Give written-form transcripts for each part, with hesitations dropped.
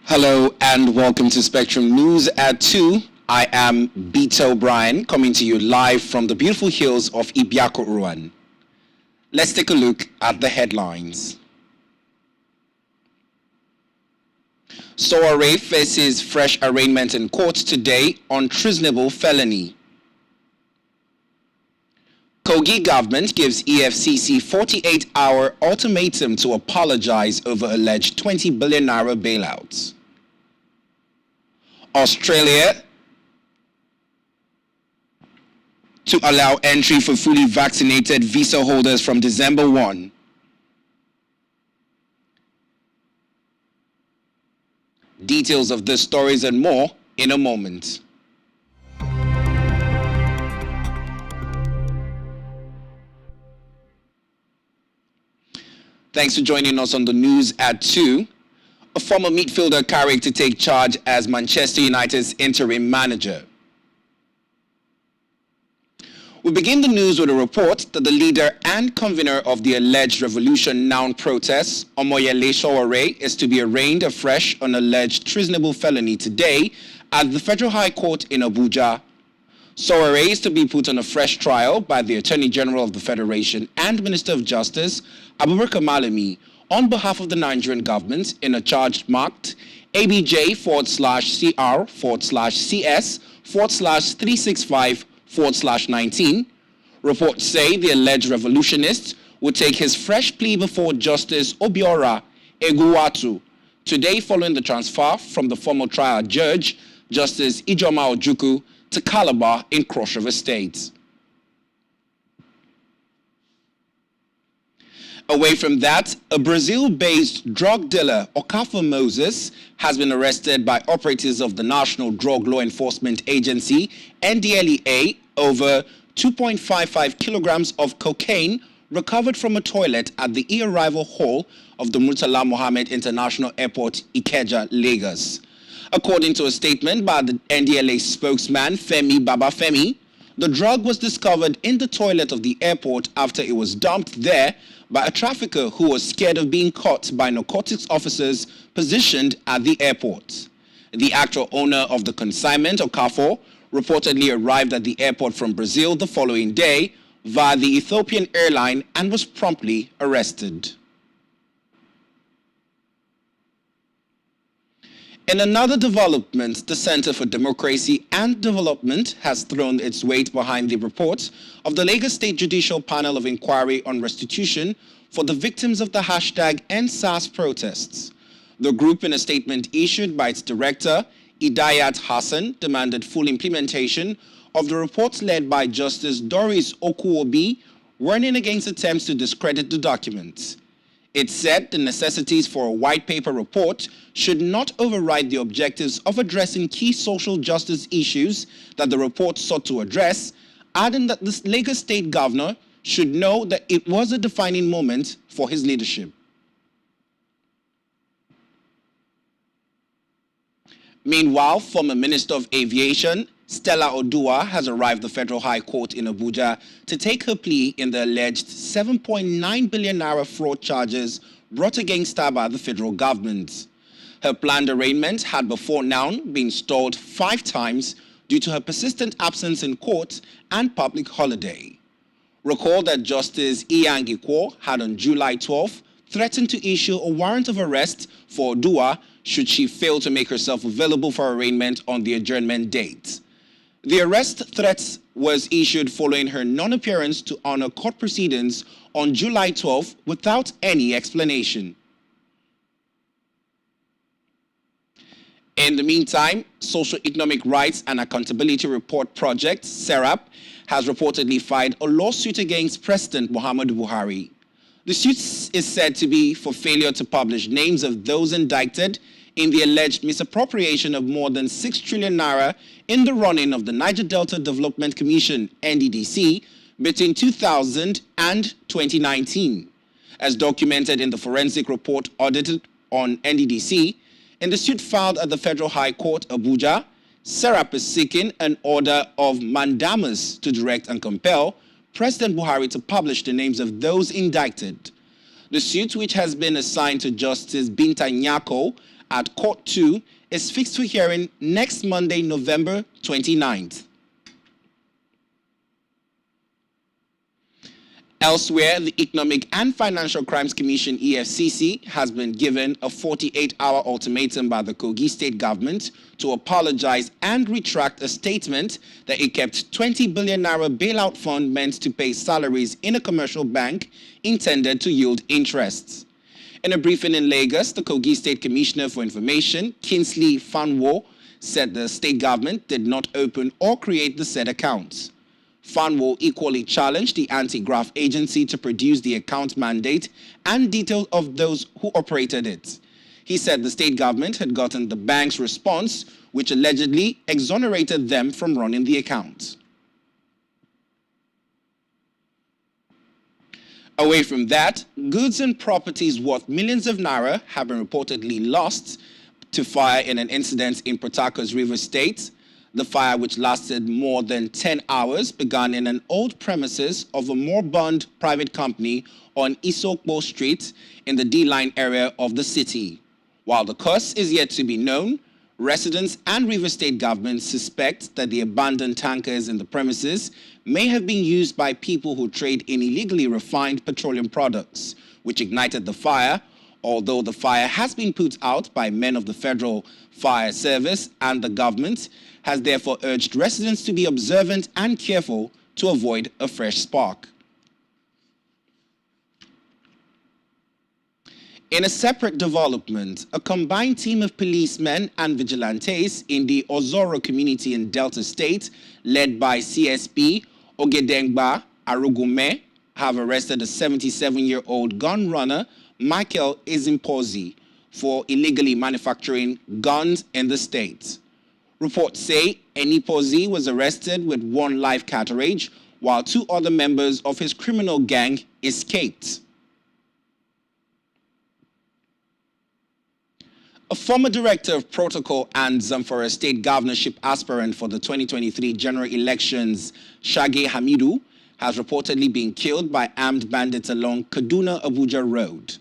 Hello and welcome to Spectrum News at 2. I am Beto O'Brien, coming to you live from the beautiful hills of Ibiako Ruan. Let's take a look at the headlines. Soare faces fresh arraignment in court today on treasonable felony. Kogi government gives EFCC 48-hour ultimatum to apologize over alleged 20 billion naira bailouts. Australia to allow entry for fully vaccinated visa holders from December 1. Details of these stories and more in a moment. Thanks for joining us on the news at 2. A former midfielder carried to take charge as Manchester United's interim manager. We begin the news with a report that the leader and convener of the alleged Revolution Now protests, Omoyele Sowore, is to be arraigned afresh on alleged treasonable felony today at the Federal High Court in Abuja. Sowore is to be put on a fresh trial by the Attorney General of the Federation and Minister of Justice, Abubakar Malami, on behalf of the Nigerian government in a charge marked ABJ/CR/CS/365/19. Reports say the alleged revolutionist will take his fresh plea before Justice Obiora Eguwatu today following the transfer from the former trial judge, Justice Ijoma Ojukwu, to Calabar in Cross River State. Away from that, a Brazil-based drug dealer, Okafor Moses, has been arrested by operatives of the National Drug Law Enforcement Agency, NDLEA, over 2.55 kilograms of cocaine recovered from a toilet at the e-arrival hall of the Murtala Mohammed International Airport, Ikeja, Lagos. According to a statement by the NDLA spokesman, Femi Babafemi, the drug was discovered in the toilet of the airport after it was dumped there by a trafficker who was scared of being caught by narcotics officers positioned at the airport. The actual owner of the consignment, Okafor, reportedly arrived at the airport from Brazil the following day via the Ethiopian airline and was promptly arrested. In another development, the Center for Democracy and Development has thrown its weight behind the report of the Lagos State Judicial Panel of Inquiry on Restitution for the victims of the #EndSARS protests. The group, in a statement issued by its director, Idayat Hassan, demanded full implementation of the reports led by Justice Doris Okuwobi, warning against attempts to discredit the documents. It said the necessities for a white paper report should not override the objectives of addressing key social justice issues that the report sought to address, adding that the Lagos State governor should know that it was a defining moment for his leadership. Meanwhile, former Minister of Aviation Stella Odua has arrived at the Federal High Court in Abuja to take her plea in the alleged 7.9 billion naira fraud charges brought against her by the federal government. Her planned arraignment had before now been stalled 5 times due to her persistent absence in court and public holiday. Recall that Justice Iyan Ikwo had on July 12 threatened to issue a warrant of arrest for Odua should she fail to make herself available for arraignment on the adjournment date. The arrest threat was issued following her non-appearance to honor court proceedings on July 12 without any explanation. In the meantime, Social Economic Rights and Accountability Report Project, SERAP, has reportedly filed a lawsuit against President Muhammadu Buhari. The suit is said to be for failure to publish names of those indicted in the alleged misappropriation of more than 6 trillion naira in the running of the Niger Delta Development Commission, NDDC, between 2000 and 2019. As documented in the forensic report audited on NDDC, in the suit filed at the Federal High Court, Abuja, SERAP is seeking an order of mandamus to direct and compel President Buhari to publish the names of those indicted. The suit, which has been assigned to Justice Binta Nyako at Court 2 is fixed for hearing next Monday, November 29th. Elsewhere, the Economic and Financial Crimes Commission, EFCC, has been given a 48-hour ultimatum by the Kogi state government to apologize and retract a statement that it kept 20 billion naira bailout fund meant to pay salaries in a commercial bank intended to yield interests. In a briefing in Lagos, the Kogi State Commissioner for Information, Kingsley Fanwo, said the state government did not open or create the said accounts. Fanwo equally challenged the anti-graft agency to produce the account mandate and details of those who operated it. He said the state government had gotten the bank's response, which allegedly exonerated them from running the account. Away from that, goods and properties worth millions of naira have been reportedly lost to fire in an incident in Port Harcourt's River State. The fire, which lasted more than 10 hours, began in an old premises of a moribund private company on Isokbo Street in the D-Line area of the city. While the cause is yet to be known, residents and River State government suspect that the abandoned tankers in the premises may have been used by people who trade in illegally refined petroleum products, which ignited the fire, although the fire has been put out by men of the Federal Fire Service, and the government has therefore urged residents to be observant and careful to avoid a fresh spark. In a separate development, a combined team of policemen and vigilantes in the Ozoro community in Delta State, led by CSP Ogedengba Arugume, have arrested a 77-year-old gun runner, Michael Ezimpozi, for illegally manufacturing guns in the state. Reports say Enipozi was arrested with 1 live cartridge, while 2 other members of his criminal gang escaped. A former director of protocol and Zamfara state governorship aspirant for the 2023 general elections, Shage Hamidu, has reportedly been killed by armed bandits along Kaduna-Abuja Road.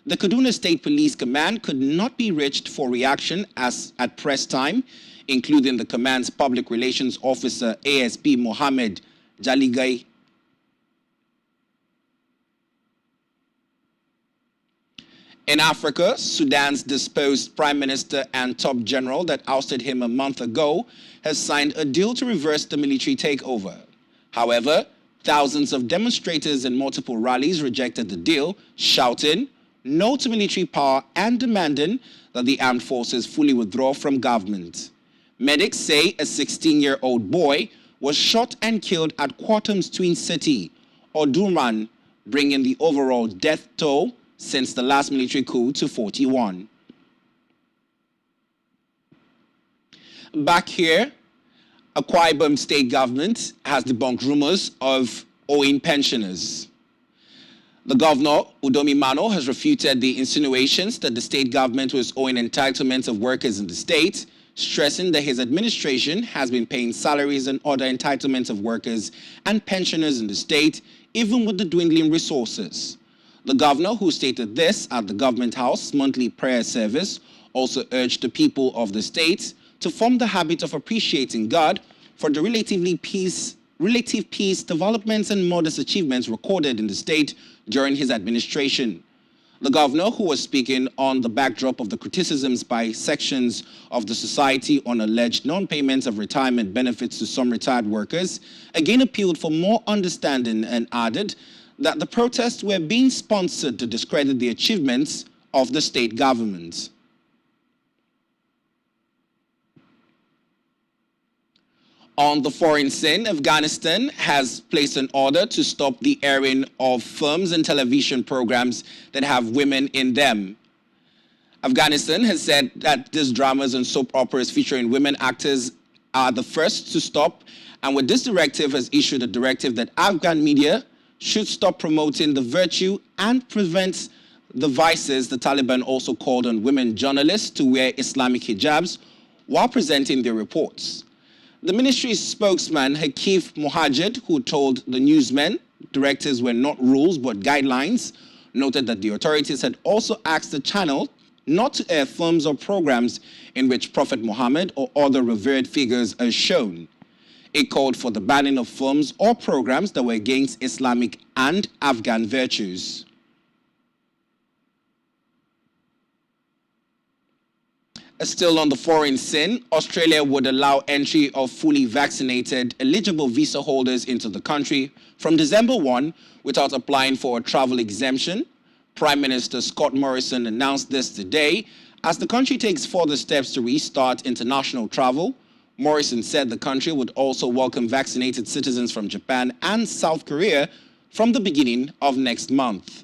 The Kaduna State Police Command could not be reached for reaction at press time, including the command's public relations officer, ASP Mohammed Jaligai. In Africa, Sudan's disposed prime minister and top general that ousted him a month ago has signed a deal to reverse the military takeover. However, thousands of demonstrators in multiple rallies rejected the deal, shouting no to military power and demanding that the armed forces fully withdraw from government. Medics say a 16-year-old boy was shot and killed at Khartoum's twin city, Omdurman, bringing the overall death toll since the last military coup to 41. Back here, Akwa Ibom state government has debunked rumors of owing pensioners. The governor, Udomi Mano, has refuted the insinuations that the state government was owing entitlements of workers in the state, stressing that his administration has been paying salaries and other entitlements of workers and pensioners in the state, even with the dwindling resources. The governor, who stated this at the Government House monthly prayer service, also urged the people of the state to form the habit of appreciating God for the relative peace, developments, and modest achievements recorded in the state during his administration. The governor, who was speaking on the backdrop of the criticisms by sections of the society on alleged non-payment of retirement benefits to some retired workers, again appealed for more understanding and added that the protests were being sponsored to discredit the achievements of the state government. On the foreign scene, Afghanistan has placed an order to stop the airing of films and television programs that have women in them. Afghanistan has said that these dramas and soap operas featuring women actors are the first to stop, and with this directive has issued a directive that Afghan media should stop promoting the virtue and prevent the vices the Taliban also called on women journalists to wear Islamic hijabs while presenting their reports. The ministry's spokesman, Hakif Mohajed, who told the newsmen directives were not rules but guidelines, noted that the authorities had also asked the channel not to air films or programs in which Prophet Muhammad or other revered figures are shown. It called for the banning of films or programs that were against Islamic and Afghan virtues. Still on the foreign scene, Australia would allow entry of fully vaccinated, eligible visa holders into the country from December 1 without applying for a travel exemption. Prime Minister Scott Morrison announced this today as the country takes further steps to restart international travel. Morrison said the country would also welcome vaccinated citizens from Japan and South Korea from the beginning of next month.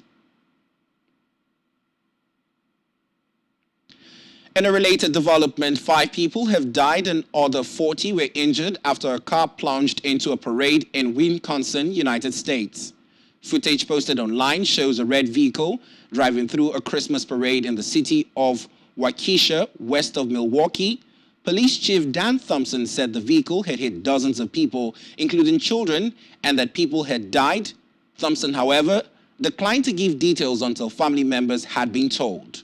In a related development, 5 people have died and other 40 were injured after a car plunged into a parade in Wisconsin, United States. Footage posted online shows a red vehicle driving through a Christmas parade in the city of Waukesha, west of Milwaukee. Police Chief Dan Thompson said the vehicle had hit dozens of people, including children, and that people had died. Thompson, however, declined to give details until family members had been told.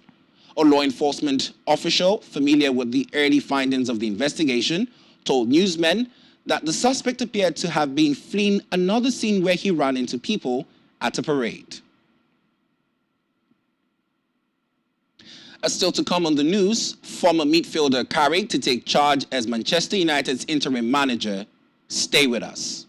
A law enforcement official familiar with the early findings of the investigation told newsmen that the suspect appeared to have been fleeing another scene where he ran into people at a parade. Still to come on the news, former midfielder Carrick to take charge as Manchester United's interim manager. Stay with us.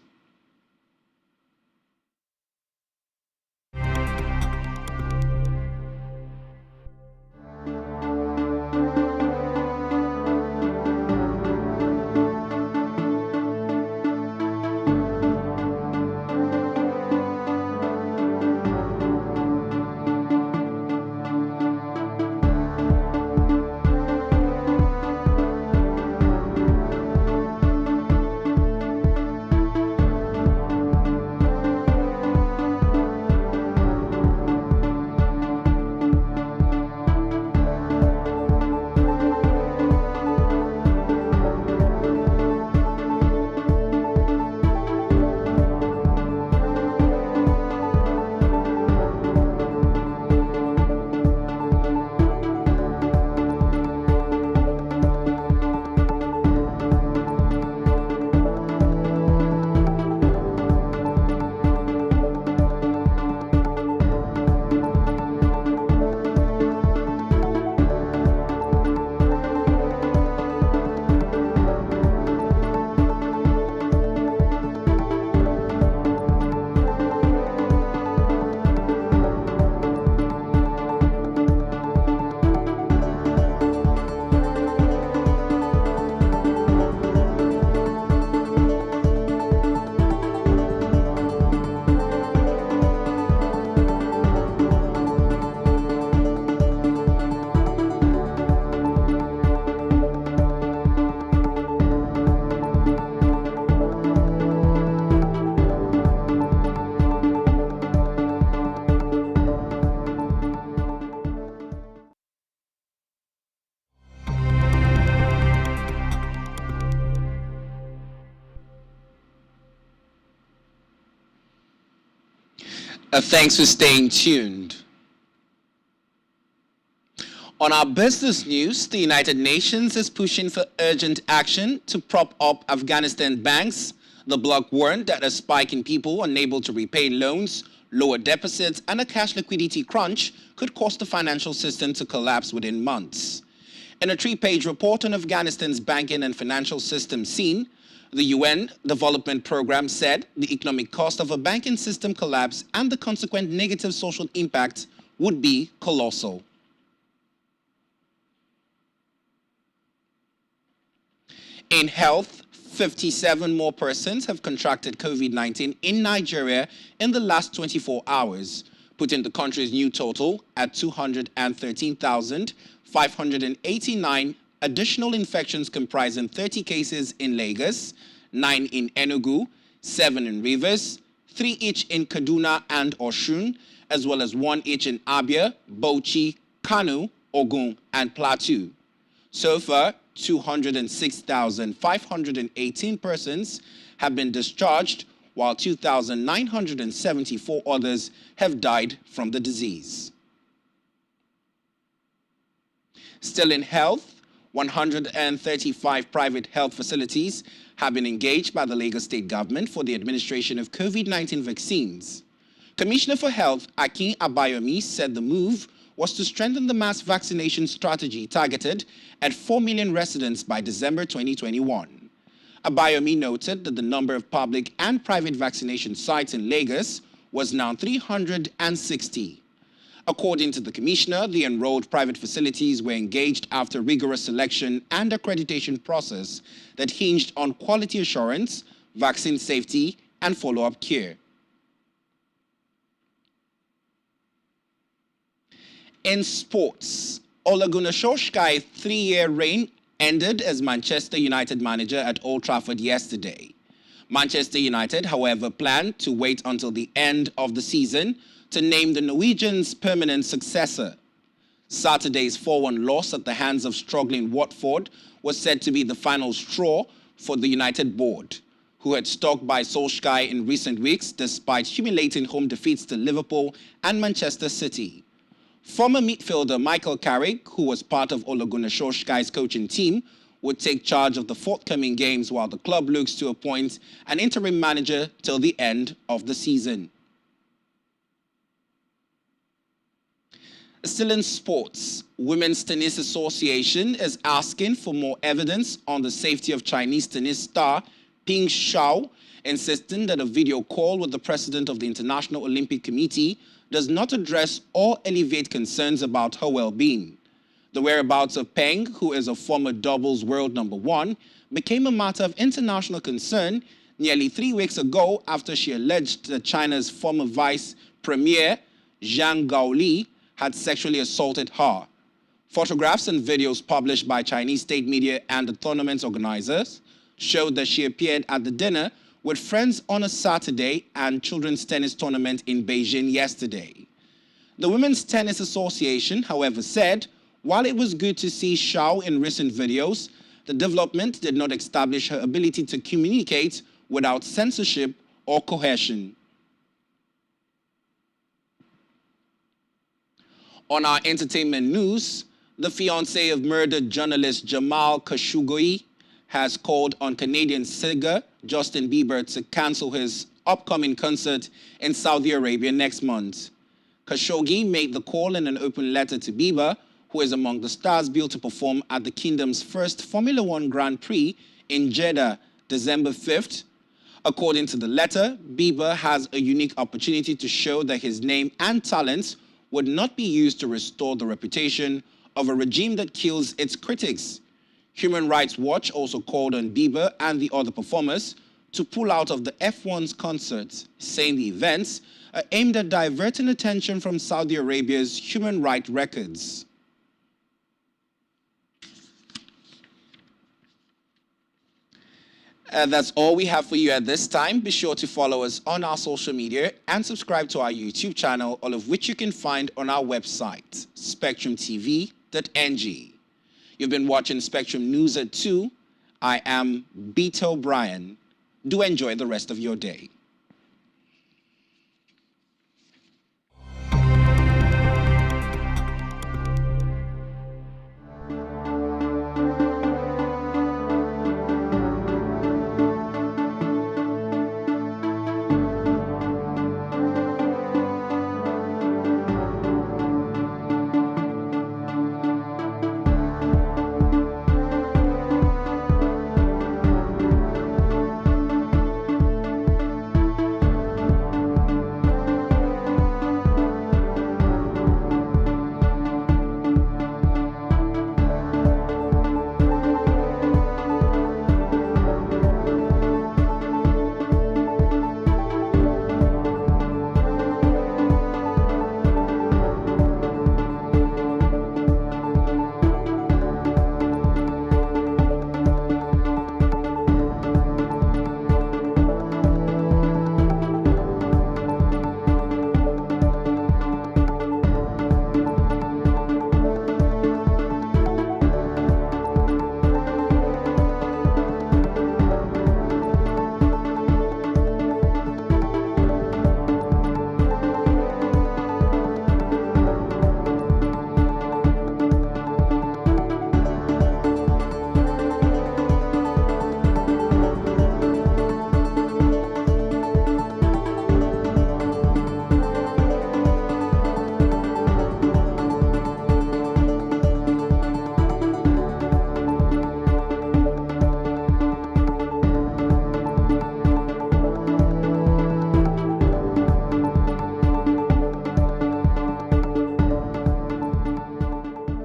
Thanks for staying tuned. On our business news, the United Nations is pushing for urgent action to prop up Afghanistan banks. The bloc warned that a spike in people unable to repay loans, lower deficits, and a cash liquidity crunch could cause the financial system to collapse within months. In a 3-page report on Afghanistan's banking and financial system scene, the UN Development Programme said the economic cost of a banking system collapse and the consequent negative social impact would be colossal. In health, 57 more persons have contracted COVID-19 in Nigeria in the last 24 hours, putting the country's new total at 213,589 additional infections comprising 30 cases in Lagos, 9 in Enugu, 7 in Rivers, 3 each in Kaduna and Osun, as well as 1 each in Abia, Bauchi, Kano, Ogun, and Plateau. So far, 206,518 persons have been discharged, while 2,974 others have died from the disease. Still in health, 135 private health facilities have been engaged by the Lagos State government for the administration of COVID-19 vaccines. Commissioner for Health Akin Abayomi said the move was to strengthen the mass vaccination strategy targeted at 4 million residents by December 2021. Abayomi noted that the number of public and private vaccination sites in Lagos was now 360. According to the commissioner, the enrolled private facilities were engaged after rigorous selection and accreditation process that hinged on quality assurance, vaccine safety, and follow-up care. In sports, Ole Gunnar Solskjaer's 3-year reign ended as Manchester United manager at Old Trafford yesterday. Manchester United, however, planned to wait until the end of the season to name the Norwegian's permanent successor. Saturday's 4-1 loss at the hands of struggling Watford was said to be the final straw for the United board, who had stuck by Solskjaer in recent weeks despite humiliating home defeats to Liverpool and Manchester City. Former midfielder Michael Carrick, who was part of Ole Gunnar Solskjaer's coaching team, would take charge of the forthcoming games while the club looks to appoint an interim manager till the end of the season. Still in sports, Women's Tennis Association is asking for more evidence on the safety of Chinese tennis star Ping Shao, insisting that a video call with the president of the International Olympic Committee does not address or alleviate concerns about her well-being. The whereabouts of Peng, who is a former doubles world #1, became a matter of international concern nearly 3 weeks ago after she alleged that China's former vice premier, Zhang Gaoli, had sexually assaulted her. Photographs and videos published by Chinese state media and the tournament's organizers showed that she appeared at the dinner with friends on a Saturday and children's tennis tournament in Beijing yesterday. The Women's Tennis Association, however, said, while it was good to see Shao in recent videos, the development did not establish her ability to communicate without censorship or coercion. On our entertainment news, the fiancé of murdered journalist Jamal Khashoggi has called on Canadian singer Justin Bieber to cancel his upcoming concert in Saudi Arabia next month. Khashoggi made the call in an open letter to Bieber, who is among the stars billed to perform at the kingdom's first Formula One Grand Prix in Jeddah, December 5th. According to the letter, Bieber has a unique opportunity to show that his name and talents would not be used to restore the reputation of a regime that kills its critics. Human Rights Watch also called on Bieber and the other performers to pull out of the F1's concerts, saying the events are aimed at diverting attention from Saudi Arabia's human rights records. That's all we have for you at this time. Be sure to follow us on our social media and subscribe to our YouTube channel, all of which you can find on our website, SpectrumTv.ng. You've been watching Spectrum News at 2. I am Beto Bryan. Do enjoy the rest of your day.